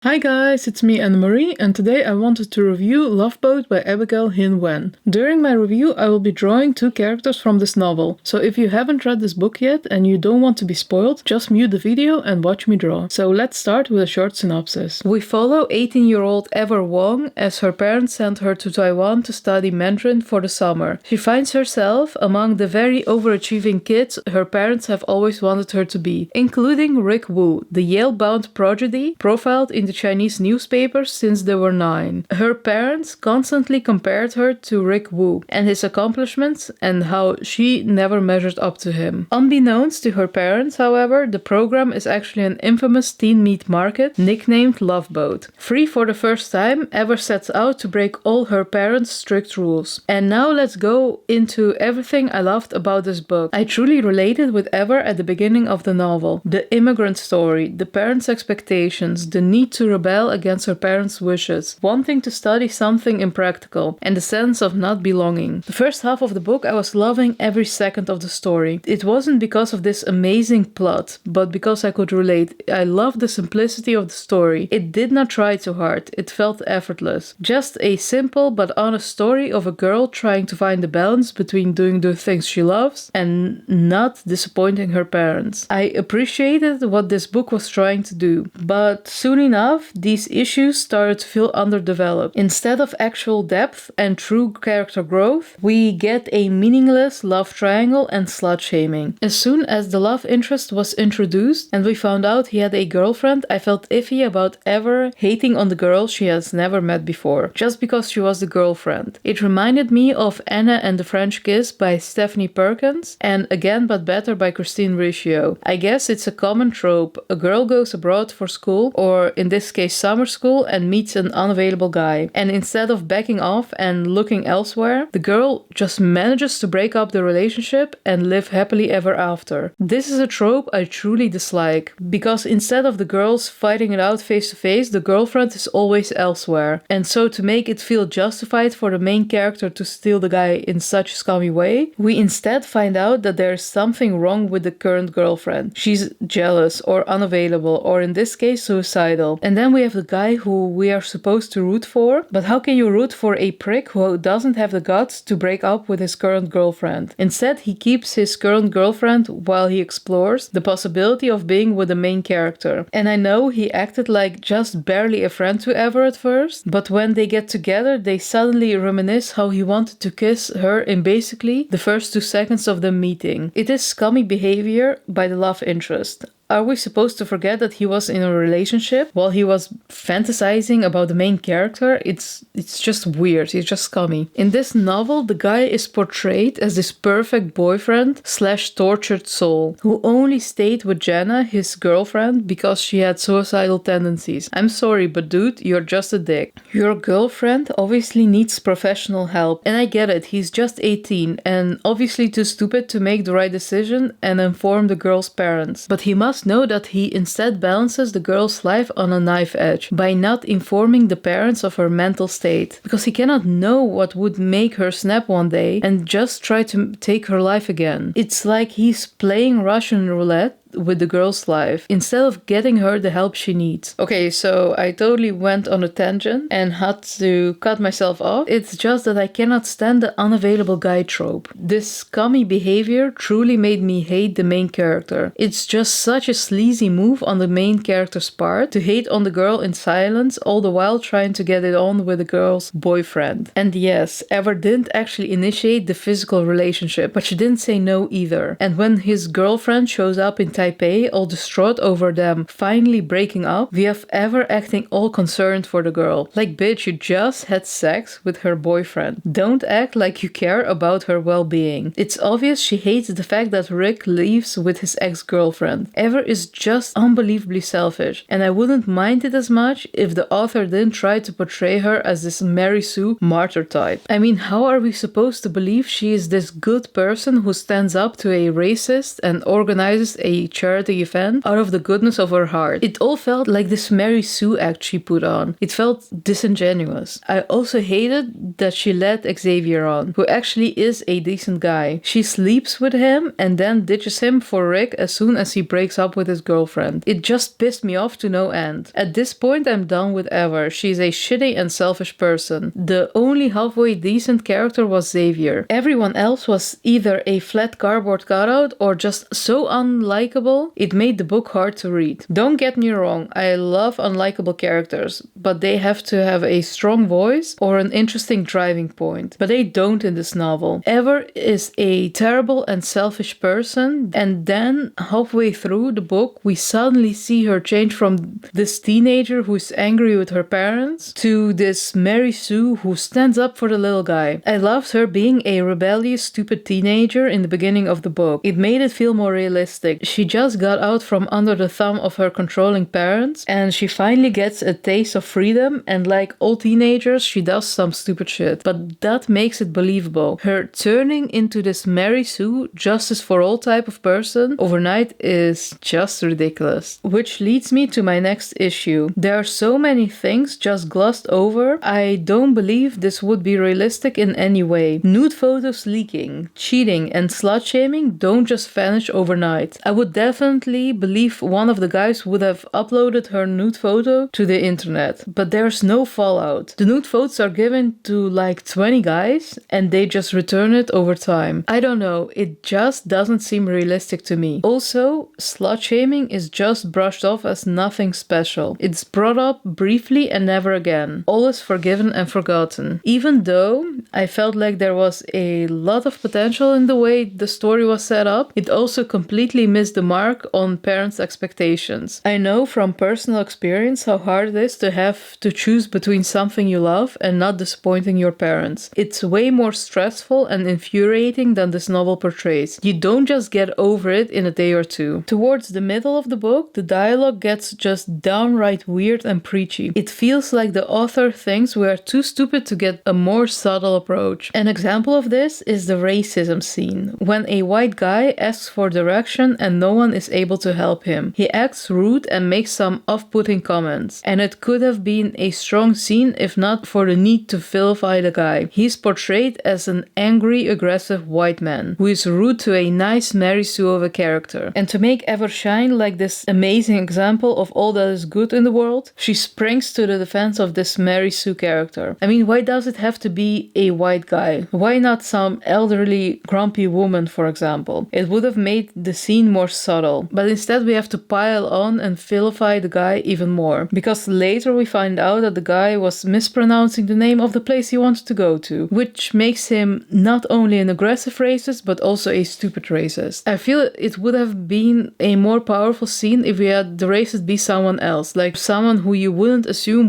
Hi guys, it's me Anne-Marie, and today I wanted to review Loveboat by Abigail Hing Wen. During my review I will be drawing two characters from this novel, so if you haven't read this book yet and you don't want to be spoiled, just mute the video and watch me draw. So let's start with a short synopsis. We follow 18-year-old Ever Wong as her parents send her to Taiwan to study Mandarin for the summer. She finds herself among the very overachieving kids her parents have always wanted her to be, including Rick Wu, the Yale-bound prodigy profiled in the Chinese newspapers since they were 9. Her parents constantly compared her to Rick Wu and his accomplishments and how she never measured up to him. Unbeknownst to her parents, however, the program is actually an infamous teen meat market nicknamed Loveboat. Free for the first time, Ever sets out to break all her parents' strict rules. And now let's go into everything I loved about this book. I truly related with Ever at the beginning of the novel. The immigrant story, the parents' expectations, the need to rebel against her parents' wishes, wanting to study something impractical, and the sense of not belonging. The first half of the book I was loving every second of the story. It wasn't because of this amazing plot, but because I could relate. I loved the simplicity of the story. It did not try too hard. It felt effortless. Just a simple but honest story of a girl trying to find the balance between doing the things she loves and not disappointing her parents. I appreciated what this book was trying to do, but soon enough, these issues started to feel underdeveloped. Instead of actual depth and true character growth, we get a meaningless love triangle and slut-shaming. As soon as the love interest was introduced and we found out he had a girlfriend, I felt iffy about Ever hating on the girl she has never met before, just because she was the girlfriend. It reminded me of Anna and the French Kiss by Stephanie Perkins and Again But Better by Christine Riccio. I guess it's a common trope. A girl goes abroad for school, or in this case summer school, and meets an unavailable guy. And instead of backing off and looking elsewhere, the girl just manages to break up the relationship and live happily ever after. This is a trope I truly dislike, because instead of the girls fighting it out face to face, the girlfriend is always elsewhere. And so to make it feel justified for the main character to steal the guy in such a scummy way, we instead find out that there is something wrong with the current girlfriend. She's jealous or unavailable, or in this case suicidal. And then we have the guy who we are supposed to root for, but how can you root for a prick who doesn't have the guts to break up with his current girlfriend? Instead, he keeps his current girlfriend while he explores the possibility of being with the main character. And I know he acted like just barely a friend to Ever at first, but when they get together, they suddenly reminisce how he wanted to kiss her in basically the first 2 seconds of them meeting. It is scummy behavior by the love interest. Are we supposed to forget that he was in a relationship while he was fantasizing about the main character? It's just weird. It's just scummy. In this novel, the guy is portrayed as this perfect boyfriend / tortured soul who only stayed with Jenna, his girlfriend, because she had suicidal tendencies. I'm sorry, but dude, you're just a dick. Your girlfriend obviously needs professional help, and I get it. He's just 18 and obviously too stupid to make the right decision and inform the girl's parents. But he must know that he instead balances the girl's life on a knife edge by not informing the parents of her mental state, because he cannot know what would make her snap one day and just try to take her life again. It's like he's playing Russian roulette with the girl's life instead of getting her the help she needs. Okay, so I totally went on a tangent and had to cut myself off. It's just that I cannot stand the unavailable guy trope. This scummy behavior truly made me hate the main character. It's just such a sleazy move on the main character's part to hate on the girl in silence, all the while trying to get it on with the girl's boyfriend. And yes, Ever didn't actually initiate the physical relationship, but she didn't say no either. And when his girlfriend shows up in Taipei, all distraught over them finally breaking up, we have Ever acting all concerned for the girl. Like, bitch, you just had sex with her boyfriend. Don't act like you care about her well-being. It's obvious she hates the fact that Rick leaves with his ex-girlfriend. Ever is just unbelievably selfish, and I wouldn't mind it as much if the author didn't try to portray her as this Mary Sue martyr type. I mean, how are we supposed to believe she is this good person who stands up to a racist and organizes a charity event out of the goodness of her heart. It all felt like this Mary Sue act she put on. It felt disingenuous. I also hated that she led Xavier on, who actually is a decent guy. She sleeps with him and then ditches him for Rick as soon as he breaks up with his girlfriend. It just pissed me off to no end. At this point I'm done with Ever. She's a shitty and selfish person. The only halfway decent character was Xavier. Everyone else was either a flat cardboard cutout or just so unlikable it made the book hard to read. Don't get me wrong, I love unlikable characters, but they have to have a strong voice or an interesting driving point. But they don't in this novel. Ever is a terrible and selfish person, and then halfway through the book we suddenly see her change from this teenager who's angry with her parents to this Mary Sue who stands up for the little guy. I loved her being a rebellious, stupid teenager in the beginning of the book. It made it feel more realistic. She just got out from under the thumb of her controlling parents and she finally gets a taste of freedom, and like all teenagers she does some stupid shit. But that makes it believable. Her turning into this Mary Sue, justice for all type of person overnight is just ridiculous. Which leads me to my next issue. There are so many things just glossed over. I don't believe this would be realistic in any way. Nude photos leaking, cheating, and slut shaming don't just vanish overnight. I would definitely believe one of the guys would have uploaded her nude photo to the internet, but there's no fallout. The nude photos are given to like 20 guys and they just return it over time. I don't know, it just doesn't seem realistic to me. Also, slut shaming is just brushed off as nothing special. It's brought up briefly and never again. Always forgiven and forgotten. Even though I felt like there was a lot of potential in the way the story was set up, it also completely missed the mark on parents' expectations. I know from personal experience how hard it is to have to choose between something you love and not disappointing your parents. It's way more stressful and infuriating than this novel portrays. You don't just get over it in a day or two. Towards the middle of the book, the dialogue gets just downright weird and preachy. It feels like the author thinks we are too stupid to get a more subtle approach. An example of this is the racism scene, when a white guy asks for direction and no one is able to help him. He acts rude and makes some off-putting comments, and it could have been a strong scene if not for the need to vilify the guy. He's portrayed as an angry, aggressive white man who is rude to a nice Mary Sue of a character. And to make Ever shine like this amazing example of all that is good in the world, she springs to the defense of this Mary Sue character. I mean, why does it have to be a white guy? Why not some elderly, grumpy woman, for example? It would have made the scene more subtle. But instead we have to pile on and vilify the guy even more. Because later we find out that the guy was mispronouncing the name of the place he wanted to go to, which makes him not only an aggressive racist, but also a stupid racist. I feel it would have been a more powerful scene if we had the racist be someone else, like someone who you wouldn't assume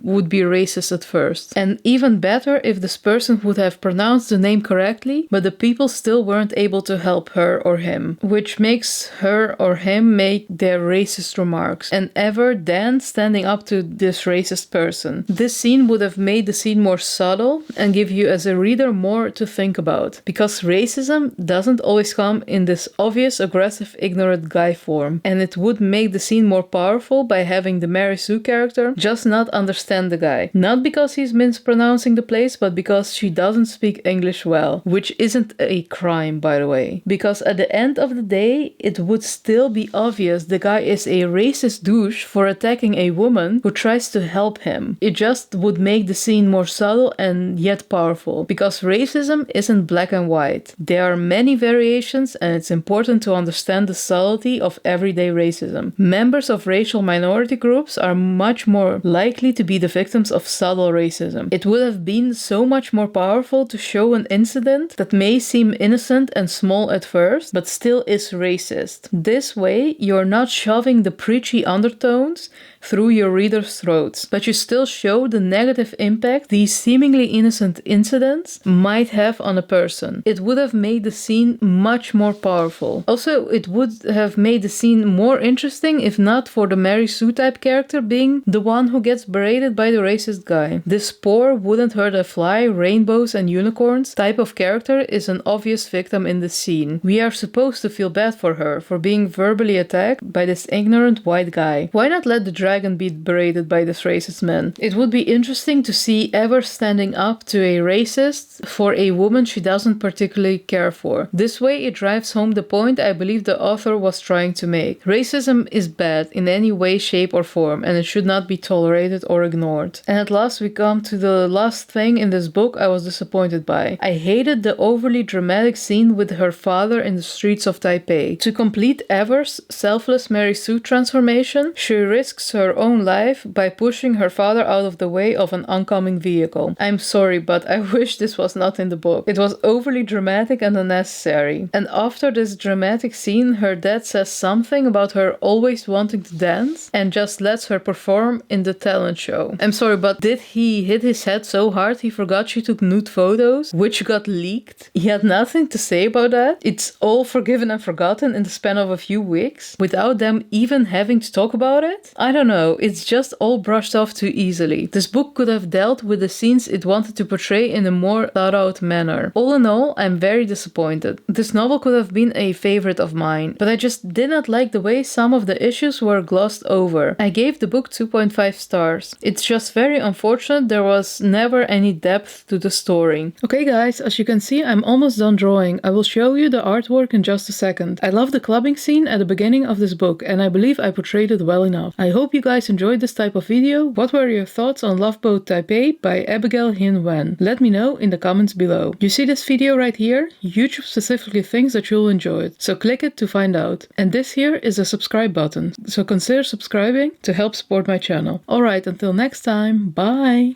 would be racist at first. And even better if this person would have pronounced the name correctly, but the people still weren't able to help her or him, which makes her or him make their racist remarks, and Ever then standing up to this racist person. This scene would have made the scene more subtle and give you as a reader more to think about, because racism doesn't always come in this obvious, aggressive, ignorant guy form, and it would make the scene more powerful by having the Mary Sue character just not understand the guy. Not because he's mispronouncing the place, but because she doesn't speak English well, which isn't a crime, by the way. Because at the end of the day, it would still be obvious the guy is a racist douche for attacking a woman who tries to help him. It just would make the scene more subtle and yet powerful, because racism isn't black and white. There are many variations, and it's important to understand the subtlety of everyday racism. Members of racial minority groups are much more likely to be the victims of subtle racism. It would have been so much more powerful to show an incident that may seem innocent and small at first, but still is racist. This way, you're not shoving the preachy undertones through your readers' throats, but you still show the negative impact these seemingly innocent incidents might have on a person. It would have made the scene much more powerful. Also, it would have made the scene more interesting if not for the Mary Sue type character being the one who gets berated by the racist guy. This poor wouldn't hurt a fly, rainbows and unicorns type of character is an obvious victim in the scene. We are supposed to feel bad for her for being verbally attacked by this ignorant white guy. Why not let the dragon be berated by this racist man? It would be interesting to see Ever standing up to a racist for a woman she doesn't particularly care for. This way it drives home the point I believe the author was trying to make. Racism is bad in any way, shape or form, and it should not be tolerated or ignored. And at last we come to the last thing in this book I was disappointed by. I hated the overly dramatic scene with her father in the streets of Taipei. To complete Ever's selfless Mary Sue transformation, she risks her own life by pushing her father out of the way of an oncoming vehicle. I'm sorry, but I wish this was not in the book. It was overly dramatic and unnecessary. And after this dramatic scene, her dad says something about her always wanting to dance and just lets her perform in the talent show. I'm sorry, but did he hit his head so hard he forgot she took nude photos, which got leaked? He had nothing to say about that. It's all forgiven and forgotten in the span of a few weeks, without them even having to talk about it? I don't know, it's just all brushed off too easily. This book could have dealt with the scenes it wanted to portray in a more thought out manner. All in all, I'm very disappointed. This novel could have been a favorite of mine, but I just did not like the way some of the issues were glossed over. I gave the book 2.5 stars. It's just very unfortunate there was never any depth to the story. Okay guys, as you can see I'm almost done drawing. I will show you the artwork in just a second. I love the clubbing scene at the beginning of this book and I believe I portrayed it well enough. I hope you guys enjoyed this type of video. What were your thoughts on Loveboat Taipei by Abigail Hing Wen? Let me know in the comments below. You see this video right here? YouTube specifically thinks that you'll enjoy it, so click it to find out. And this here is a subscribe button, so consider subscribing to help support my channel. Alright, until next time, bye!